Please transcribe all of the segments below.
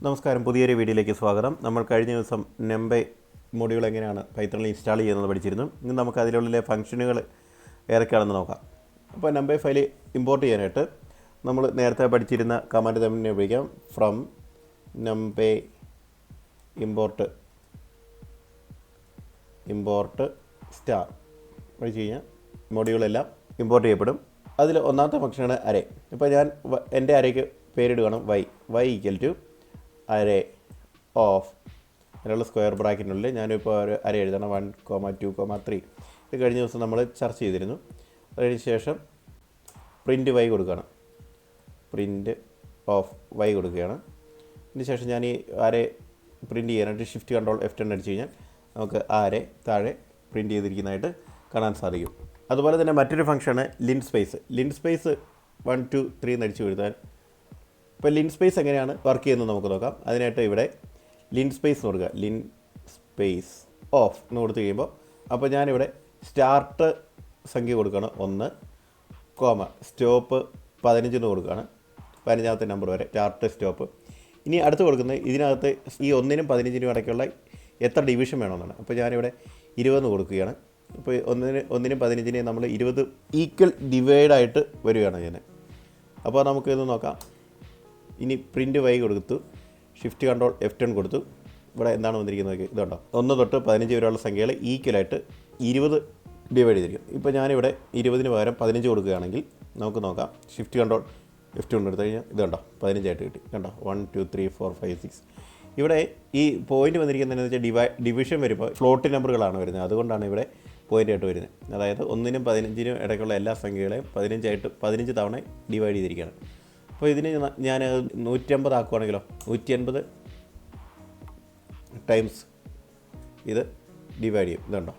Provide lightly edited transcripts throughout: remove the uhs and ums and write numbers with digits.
നമസ്കാരം, പുതിയൊരു വീഡിയോയിലേക്ക് സ്വാഗതം. നമ്മൾ കഴിഞ്ഞ ദിവസം നംബൈ മൊഡ്യൂൾ എങ്ങനെയാണ് പൈത്തണിൽ ഇൻസ്റ്റാൾ ചെയ്യുന്നത് പഠിച്ചിരുന്നു. ഇന്ന് നമുക്ക് അതിലുള്ള ഫംഗ്ഷനുകൾ ഏതൊക്കെയാണെന്ന് നോക്കാം. അപ്പോൾ നംബൈ ഫയൽ ഇമ്പോർട്ട് ചെയ്യാനായിട്ട് നമ്മൾ നേരത്തെ പഠിച്ചിരുന്ന കമാൻഡ് തന്നെ ഉപയോഗിക്കാം. ഫ്രം നംബൈ ഇമ്പോർട്ട് സ്റ്റാർ പഠിച്ചു കഴിഞ്ഞാൽ മൊഡ്യൂളെല്ലാം ഇമ്പോർട്ട് ചെയ്യപ്പെടും. അതിൽ ഒന്നാമത്തെ ഫംഗ്ഷനാണ് അരേ. ഇപ്പോൾ ഞാൻ എൻ്റെ അരയ്ക്ക് പേരിടുകയാണ് വൈ ഈക്വൽ ടു അരേ ഓഫ് അതിനുള്ള സ്ക്വയർ ബ്രാക്കറ്റിനുള്ളിൽ ഞാനിപ്പോൾ ഒരു അര എഴുതണം 1, 2, 3. ഇത് കഴിഞ്ഞ ദിവസം നമ്മൾ ചർച്ച ചെയ്തിരുന്നു. അതിന് ശേഷം പ്രിൻറ്റ് വൈ കൊടുക്കുകയാണ്. പ്രിൻറ്റ് ഓഫ് വൈ കൊടുക്കുകയാണ്. അതിന് ശേഷം ഞാൻ ഈ അരേ പ്രിൻറ്റ് ചെയ്യാനായിട്ട് ഷിഫ്റ്റ് കൺട്രോൾ F10 അടിച്ച് കഴിഞ്ഞാൽ നമുക്ക് അരേ താഴെ പ്രിൻറ്റ് ചെയ്തിരിക്കുന്നതായിട്ട് കാണാൻ സാധിക്കും. അതുപോലെ തന്നെ മറ്റൊരു ഫംഗ്ഷനാണ് ലിൻ സ്പേസ്. 1, 2, 3 എന്ന് അടിച്ച് എഴുതാൻ. ഇപ്പോൾ ലിൻ സ്പേസ് എങ്ങനെയാണ് വർക്ക് ചെയ്യുന്നത് നമുക്ക് നോക്കാം. അതിനായിട്ട് ഇവിടെ ലിൻ സ്പേസ് എന്ന് കൊടുക്കുക. ലിൻ സ്പേസ് ഓഫ് എന്ന് കൊടുത്തു കഴിയുമ്പോൾ അപ്പോൾ ഞാനിവിടെ സ്റ്റാർട്ട് സംഖ്യ കൊടുക്കുകയാണ് 1, സ്റ്റോപ്പ് 15 എന്ന് കൊടുക്കുകയാണ്. 15ാമത്തെ നമ്പർ വരെ സ്റ്റാർട്ട് സ്റ്റോപ്പ്. ഇനി അടുത്ത് കൊടുക്കുന്നത് ഇതിനകത്ത് ഈ 1നും 15നും ഇടയ്ക്കുള്ള എത്ര ഡിവിഷൻ വേണമെന്നാണ്. അപ്പോൾ ഞാനിവിടെ 20 കൊടുക്കുകയാണ്. ഇപ്പോൾ 1നും 15നും നമ്മൾ 20 ഈക്വൽ ഡിവൈഡായിട്ട് വരികയാണ് ഞാൻ. അപ്പോൾ നമുക്കിത് നോക്കാം. ഇനി പ്രിൻറ്റ് വൈ കൊടുത്തു, ഷിഫ്റ്റ് കൺട്രോൾ F10 കൊടുത്തു. ഇവിടെ എന്താണ് വന്നിരിക്കുന്നത് ഇതുണ്ടോ, 1 തൊട്ട് 15 വരെയുള്ള സംഖ്യകൾ ഈക്വലായിട്ട് 20 ഡിവൈഡ് ചെയ്തിരിക്കും. ഇപ്പോൾ ഞാനിവിടെ 20ന് പകരം 15 കൊടുക്കുകയാണെങ്കിൽ നമുക്ക് നോക്കാം. ഷിഫ്റ്റ് കൺട്രോൾ F10 എടുത്തു കഴിഞ്ഞാൽ ഇതുണ്ടോ 15 ആയിട്ട് കിട്ടി. കണ്ടോ 1, 2, 3, 4, 5, 6. ഇവിടെ ഈ പോയിന്റ് വന്നിരിക്കുന്നതെന്ന് വെച്ചാൽ ഡിവിഷൻ വരുമ്പോൾ ഫ്ലോട്ട് നമ്പറുകളാണ് വരുന്നത്. അതുകൊണ്ടാണ് ഇവിടെ പോയിൻ്റ് ആയിട്ട് വരുന്നത്. അതായത് 1നും 15നും ഇടയ്ക്കുള്ള എല്ലാ സംഖ്യകളെയും 15 തവണ ഡിവൈഡ് ചെയ്തിരിക്കുകയാണ്. അപ്പോൾ ഇതിന് ഞാൻ 150 ആക്കുവാണെങ്കിലോ 150 ടൈംസ് ഇത് ഡിവൈഡ് ചെയ്യും. ഇതുണ്ടോ,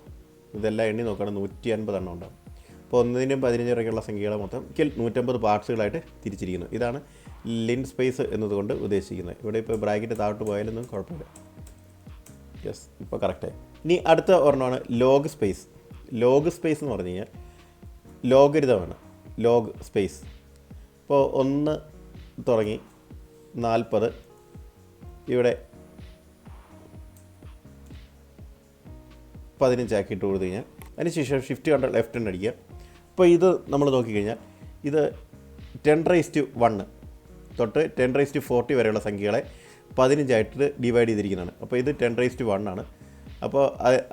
ഇതെല്ലാം എണ്ണി നോക്കുകയാണെങ്കിൽ 150 എണ്ണം ഉണ്ടാകും. അപ്പോൾ 1നും 15 ഇടയ്ക്കുള്ള സംഖ്യകളെ മൊത്തം 150 പാർട്സുകളായിട്ട് തിരിച്ചിരിക്കുന്നു. ഇതാണ് ലിൻ സ്പേസ് എന്നതുകൊണ്ട് ഉദ്ദേശിക്കുന്നത്. ഇവിടെ ഇപ്പോൾ ബ്രാക്കറ്റ് താഴോട്ട് പോയാലൊന്നും കുഴപ്പമില്ല. യെസ്, ഇപ്പോൾ കറക്റ്റായി. ഇനി അടുത്ത ഒരെണ്ണമാണ് ലോഗ് സ്പേസ്. ലോഗ് സ്പേസ് എന്ന് പറഞ്ഞു കഴിഞ്ഞാൽ ലോഗരിതമാണ്. ലോഗ് സ്പേസ് ഇപ്പോൾ 1 തുടങ്ങി 40 ഇവിടെ 15 ആക്കിയിട്ട് കൊടുത്തു കഴിഞ്ഞാൽ അതിനുശേഷം ഷിഫ്റ്റ് കൺട്രോൾ F10 അടിക്കുക. ഇപ്പോൾ ഇത് നമ്മൾ നോക്കിക്കഴിഞ്ഞാൽ ഇത് 10⁻1 തൊട്ട് 10⁻40 വരെയുള്ള സംഖ്യകളെ 15 ആയിട്ട് ഡിവൈഡ് ചെയ്തിരിക്കുന്നതാണ്. അപ്പോൾ ഇത് 10⁻1 ആണ്. അപ്പോൾ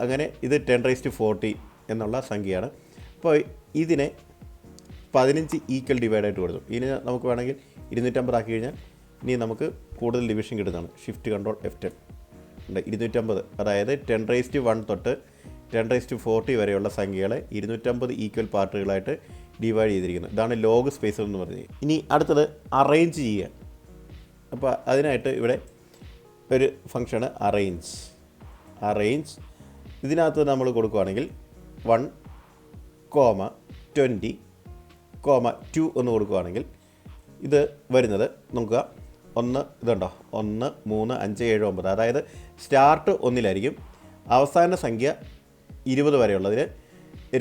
അങ്ങനെ ഇത് 10⁻40 എന്നുള്ള സംഖ്യയാണ്. അപ്പോൾ ഇതിനെ 15 ഈക്വൽ ഡിവൈഡായിട്ട് കൊടുത്തു. ഇനി നമുക്ക് വേണമെങ്കിൽ 250 ആക്കി കഴിഞ്ഞാൽ ഇനി നമുക്ക് കൂടുതൽ ഡിവിഷൻ കിട്ടുന്നതാണ്. ഷിഫ്റ്റ് കൺട്രോൾ F10 ഉണ്ട്. 250, അതായത് 10⁻1 തൊട്ട് 10⁻40 വരെയുള്ള സംഖ്യകളെ 250 ഈക്വൽ പാർട്ടുകളായിട്ട് ഡിവൈഡ് ചെയ്തിരിക്കുന്നത്. ഇതാണ് ലോഗ് സ്പേസ് എന്ന് പറഞ്ഞത്. ഇനി അടുത്തത് അറേഞ്ച് ചെയ്യുക. അപ്പോൾ അതിനായിട്ട് ഇവിടെ ഒരു ഫംഗ്ഷനാണ് അറേഞ്ച്. ഇതിനകത്ത് നമ്മൾ കൊടുക്കുകയാണെങ്കിൽ 1, 20, 2 എന്ന് കൊടുക്കുകയാണെങ്കിൽ ഇത് വരുന്നത് നോക്കുക. 1 ഇതുണ്ടോ 1, 3, 5, 7, 9. അതായത് സ്റ്റാർട്ട് 1-ലായിരിക്കും. അവസാന സംഖ്യ 20 വരെയുള്ളതിൽ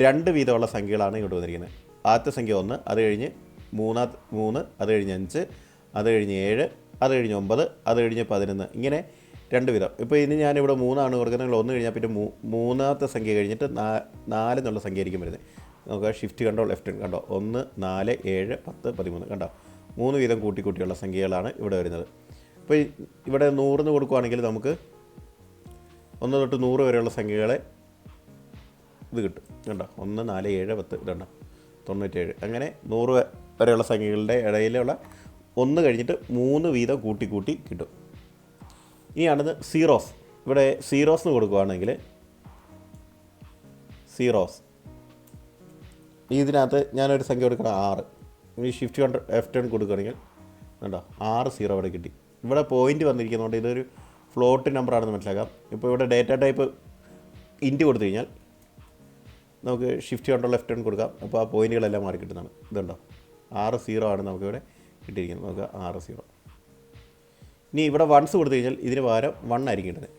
2 വീതമുള്ള സംഖ്യകളാണ് ഇങ്ങോട്ട് വന്നിരിക്കുന്നത്. ആദ്യത്തെ സംഖ്യ 1, അത് കഴിഞ്ഞ് 3, അത് കഴിഞ്ഞ് 5, അത് കഴിഞ്ഞ് 7, അത് കഴിഞ്ഞ് 9, അത് കഴിഞ്ഞ് 11. ഇങ്ങനെ 2 വീതം. ഇപ്പോൾ ഇനി ഞാനിവിടെ 3 ആണ് കൊടുക്കുന്നത്. 1 കഴിഞ്ഞാൽ പിന്നെ 3ാമത്തെ സംഖ്യ കഴിഞ്ഞിട്ട് 4 എന്നുള്ള സംഖ്യ ആയിരിക്കും വരുന്നത്. നമുക്ക് ഷിഫ്റ്റ് കൺട്രോൾ F10 കണ്ടോ 1, 4, 7, 10, 13 കണ്ടോ 3 വീതം കൂട്ടിയുള്ള സംഖ്യകളാണ് ഇവിടെ വരുന്നത്. അപ്പോൾ ഇവിടെ 100 എന്ന് കൊടുക്കുകയാണെങ്കിൽ നമുക്ക് 1 തൊട്ട് 100 വരെയുള്ള സംഖ്യകളെ ഇത് കിട്ടും. കണ്ടോ 1, 4, 7, 10 ഇതുണ്ടോ 97. അങ്ങനെ 100 വരെയുള്ള സംഖ്യകളുടെ ഇടയിലുള്ള 1 കഴിഞ്ഞിട്ട് 3 വീതം കൂട്ടി കിട്ടും. ഇനിയാണത് സീറോസ്. ഇവിടെ സീറോസ് എന്ന് കൊടുക്കുകയാണെങ്കിൽ ഇതിനകത്ത് ഞാനൊരു സംഖ്യ കൊടുക്കണം 6. ഈ ഷിഫ്റ്റ് കൺട്രോൾ F10 കൊടുക്കുകയാണെങ്കിൽ കണ്ടോ 6 0 ഇവിടെ കിട്ടി. ഇവിടെ പോയിൻ്റ് വന്നിരിക്കുന്നതുകൊണ്ട് ഇതൊരു ഫ്ലോട്ട് നമ്പറാണെന്ന് മനസ്സിലാക്കാം. ഇപ്പോൾ ഇവിടെ ഡേറ്റ ടൈപ്പ് ഇൻറ്റ് കൊടുത്തു കഴിഞ്ഞാൽ നമുക്ക് ഷിഫ്റ്റ് കൺട്രോൾ F10 കൊടുക്കാം. അപ്പോൾ ആ പോയിൻറ്റുകളെല്ലാം മാറി കിട്ടുന്നതാണ്. ഇതുണ്ടോ 6 0 ആണ് നമുക്കിവിടെ കിട്ടിയിരിക്കുന്നത്. നമുക്ക് 6 0. ഇനി ഇവിടെ വൺസ് കൊടുത്തു കഴിഞ്ഞാൽ ഇതിന് പകരം 1 ആയിരിക്കും കിട്ടുന്നത്.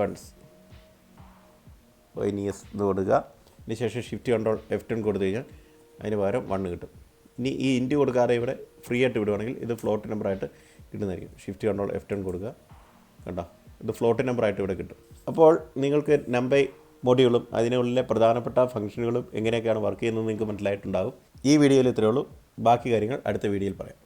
വൺസ് ഇനി എസ് ഇത് കൊടുക്കുക. ഇതിന് ശേഷം ഷിഫ്റ്റ് കൺട്രോൾ F10 കൊടുത്തു കഴിഞ്ഞാൽ അതിന് പകരം 1 കിട്ടും. ഇനി ഈ ഇൻറ്റ് കൊടുക്കാതെ ഇവിടെ ഫ്രീ ആയിട്ട് വിടുവാണെങ്കിൽ ഇത് ഫ്ലോട്ട് നമ്പറായിട്ട് കിട്ടുന്നതായിരിക്കും. ഷിഫ്റ്റ് കൺട്രോൾ F10 കൊടുക്കുക. കണ്ടോ, ഇത് ഫ്ലോട്ട് നമ്പറായിട്ട് ഇവിടെ കിട്ടും. അപ്പോൾ നിങ്ങൾക്ക് നമ്പൈ മൊഡ്യൂളും അതിനുള്ളിലെ പ്രധാനപ്പെട്ട ഫംഗ്ഷനുകളും എങ്ങനെയൊക്കെയാണ് വർക്ക് ചെയ്യുന്നത് നിങ്ങൾക്ക് മനസ്സിലായിട്ടുണ്ടാകും. ഈ വീഡിയോയിൽ ഇത്രയേ ഉള്ളൂ. ബാക്കി കാര്യങ്ങൾ അടുത്ത വീഡിയോയിൽ പറയാം.